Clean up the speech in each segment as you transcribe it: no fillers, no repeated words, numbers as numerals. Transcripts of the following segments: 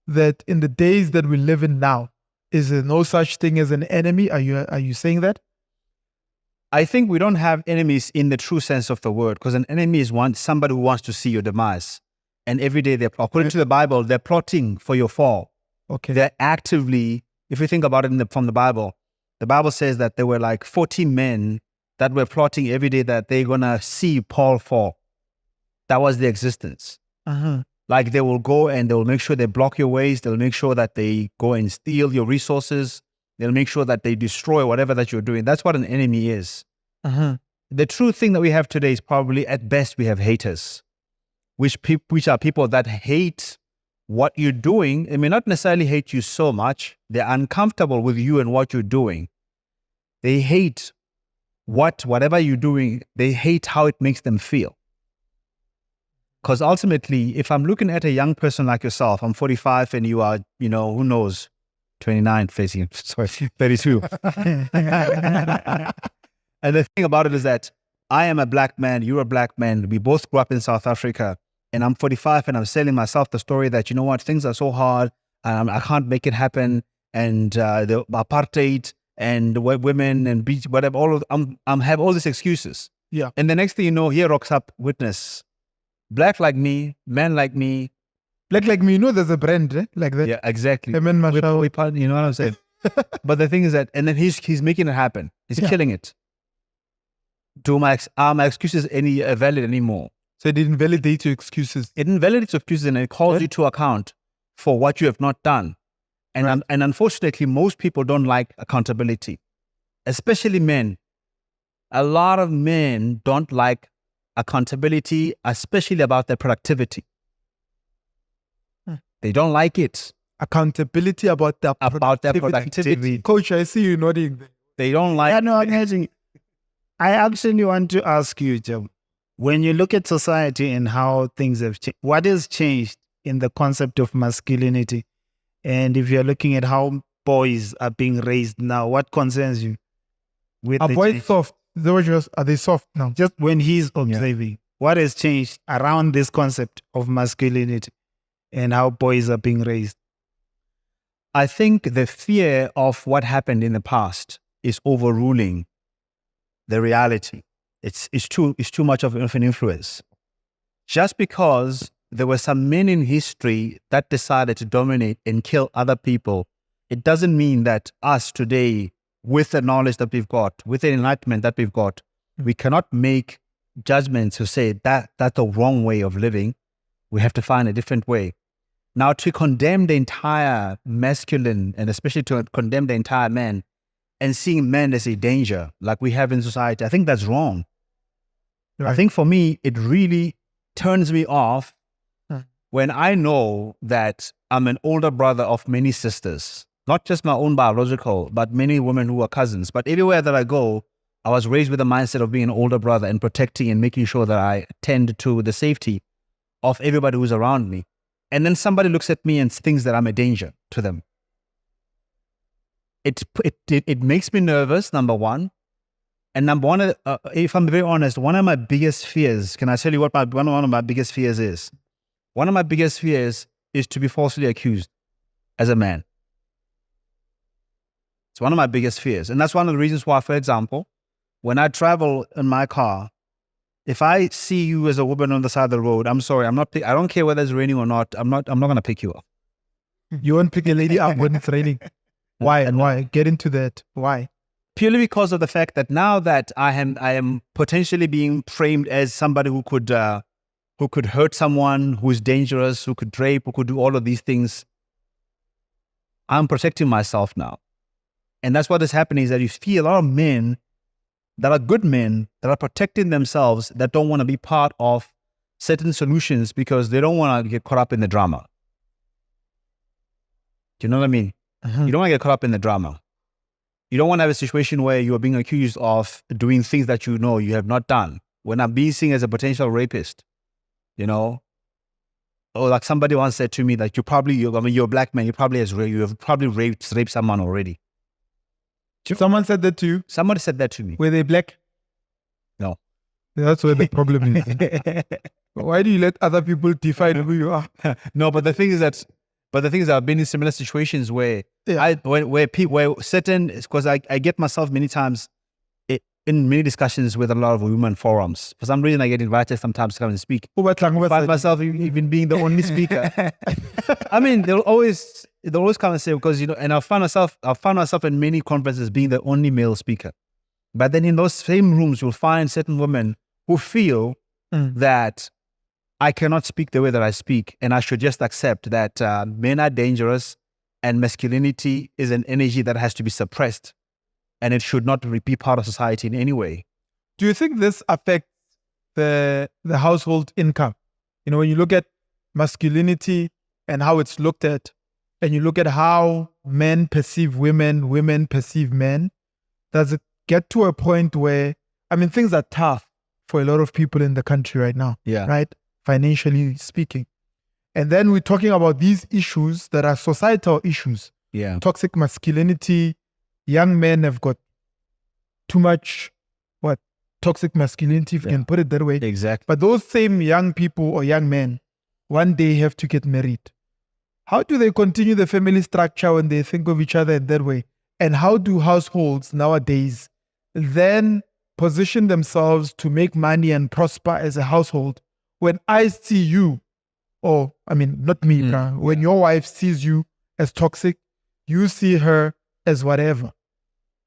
that in the days that we live in now, is there no such thing as an enemy? Are you saying that? I think we don't have enemies in the true sense of the word, because an enemy is somebody who wants to see your demise. And every day, according to the Bible, they're plotting for your fall. Okay. They're actively, if you think about it from the Bible says that there were like 40 men that were plotting every day that they're going to see Paul fall. That was their existence. Uh-huh. Like they will go and they'll make sure they block your ways. They'll make sure that they go and steal your resources. They'll make sure that they destroy whatever that you're doing. That's what an enemy is. Uh-huh. The true thing that we have today is probably at best we have haters, which are people that hate what you're doing. They may not necessarily hate you so much. They're uncomfortable with you and what you're doing. They hate whatever you're doing. They hate how it makes them feel. Because ultimately, if I'm looking at a young person like yourself, I'm 45 and you are, who knows, 29, facing, sorry, 32. And the thing about it is that I am a black man, you're a black man. We both grew up in South Africa. And I'm 45 and I'm selling myself the story that, you know what, things are so hard. I can't make it happen. And the apartheid and women and beach, whatever, I'm have all these excuses. Yeah. And the next thing you know, here rocks up witness. Black like me, man like me. Black like me, there's a brand like that. Yeah, exactly. You know what I'm saying? But the thing is that, and then he's making it happen. He's killing it. Do my excuses any valid anymore? So it didn't validate your excuses. It invalidates your excuses and it calls you to account for what you have not done. And and unfortunately, most people don't like accountability, especially men. A lot of men don't like accountability, especially about their productivity. They don't like it. Accountability about their productivity. Coach, I see you nodding. They don't like. Yeah, no, I actually want to ask you, Jabu, when you look at society and how things have changed, what has changed in the concept of masculinity? And if you're looking at how boys are being raised now, what concerns you? Are boys soft? Are they soft now? Just when he's observing, what has changed around this concept of masculinity and how boys are being raised? I think the fear of what happened in the past is overruling the reality. It's too much of an influence. Just because there were some men in history that decided to dominate and kill other people, it doesn't mean that us today, with the knowledge that we've got, with the enlightenment that we've got, we cannot make judgments to say that that's the wrong way of living. We have to find a different way. Now, to condemn the entire masculine, and especially to condemn the entire man, and seeing men as a danger, like we have in society, I think that's wrong. Right. I think for me, it really turns me off when I know that I'm an older brother of many sisters, not just my own biological, but many women who are cousins. But everywhere that I go, I was raised with the mindset of being an older brother and protecting and making sure that I tend to the safety of everybody who's around me. And then somebody looks at me and thinks that I'm a danger to them. It makes me nervous, number one. And number one, if I'm very honest, one of my biggest fears, can I tell you what one of my biggest fears is? One of my biggest fears is to be falsely accused as a man. It's one of my biggest fears. And that's one of the reasons why, for example, when I travel in my car, if I see you as a woman on the side of the road, I'm sorry, I don't care whether it's raining or not. I'm not going to pick you up. You won't pick a lady up when it's raining. Why? And why? Get into that. Why? Purely because of the fact that now that I am potentially being framed as somebody who could hurt someone, who's dangerous, who could rape, who could do all of these things, I'm protecting myself now. And that's what is happening, is that you see a lot of men that are good men that are protecting themselves, that don't want to be part of certain solutions because they don't want to get caught up in the drama. Do you know what I mean? You don't want to get caught up in the drama. You don't want to have a situation where you are being accused of doing things that you know you have not done. When I'm being seen as a potential rapist, or like somebody once said to me that you're a black man, you have probably raped someone already. Someone said that to you? Somebody said that to me. Were they black? No. That's where the problem is. Why do you let other people define who you are? No, but the thing is that But the thing is, I've been in similar situations where Yeah. where certain, because I get myself many times in many discussions with a lot of women forums. For some reason, I get invited sometimes to come and speak. I find myself even being the only speaker. I mean, they'll always come and say, because, you know, and I found myself in many conferences being the only male speaker. But then in those same rooms, you'll find certain women who feel that I cannot speak the way that I speak, and I should just accept that men are dangerous and masculinity is an energy that has to be suppressed, and it should not be part of society in any way. Do you think this affects the household income? You know, when you look at masculinity and how it's looked at, and you look at how men perceive women, women perceive men, does it get to a point where, I mean, things are tough for a lot of people in the country right now, right? Financially speaking. And then we're talking about these issues that are societal issues. Yeah. Toxic masculinity. Young men have got too much, toxic masculinity, if you can put it that way. Exactly. But those same young people or young men one day have to get married. How do they continue the family structure when they think of each other in that way? And how do households nowadays then position themselves to make money and prosper as a household when I see you, or I mean, not me, bruh, when your wife sees you as toxic, you see her as whatever?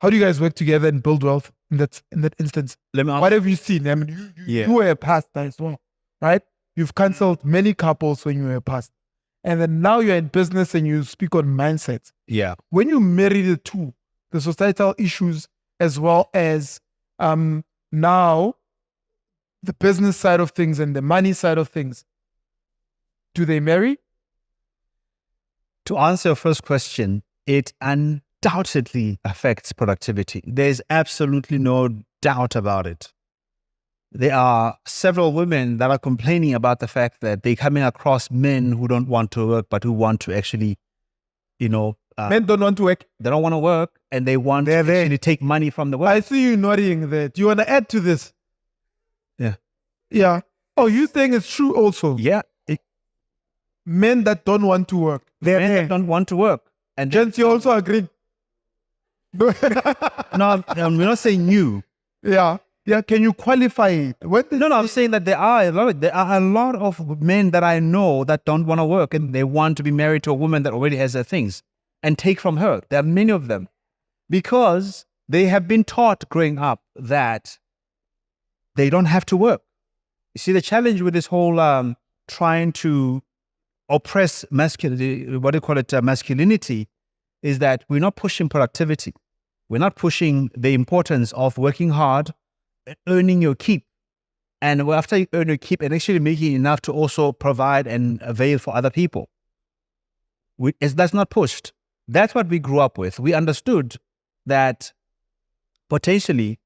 How do you guys work together and build wealth in that instance? Let me ask. What have you seen? I mean, you were a pastor as well, right? You've counseled many couples when you were a pastor. And then now you're in business and you speak on mindsets. Yeah. When you marry the two, the societal issues as well as now the business side of things and the money side of things, do they marry? To answer your first question, it undoubtedly affects productivity. There's absolutely no doubt about it. There are several women that are complaining about the fact that they're coming across men who don't want to work, but who want to actually, Men don't want to work. they don't want to work, and they want to actually take money from the work. I see you nodding there. Do you want to add to this? Yeah. Yeah. Oh, you think it's true also? Yeah. Men that don't want to work. Men that don't want to work. And Gents, you also agree? no, we're not saying you. Yeah. Yeah. Can you qualify it? No, I'm saying that there are a lot of men that I know that don't want to work, and they want to be married to a woman that already has their things and take from her. There are many of them because they have been taught growing up that they don't have to work. You see, the challenge with this whole trying to oppress masculinity, masculinity, is that we're not pushing productivity. We're not pushing the importance of working hard, earning your keep. And after you earn your keep and actually making enough to also provide and avail for other people. That's not pushed. That's what we grew up with. We understood that potentially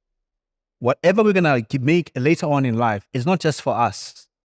whatever we're going to make later on in life is not just for us.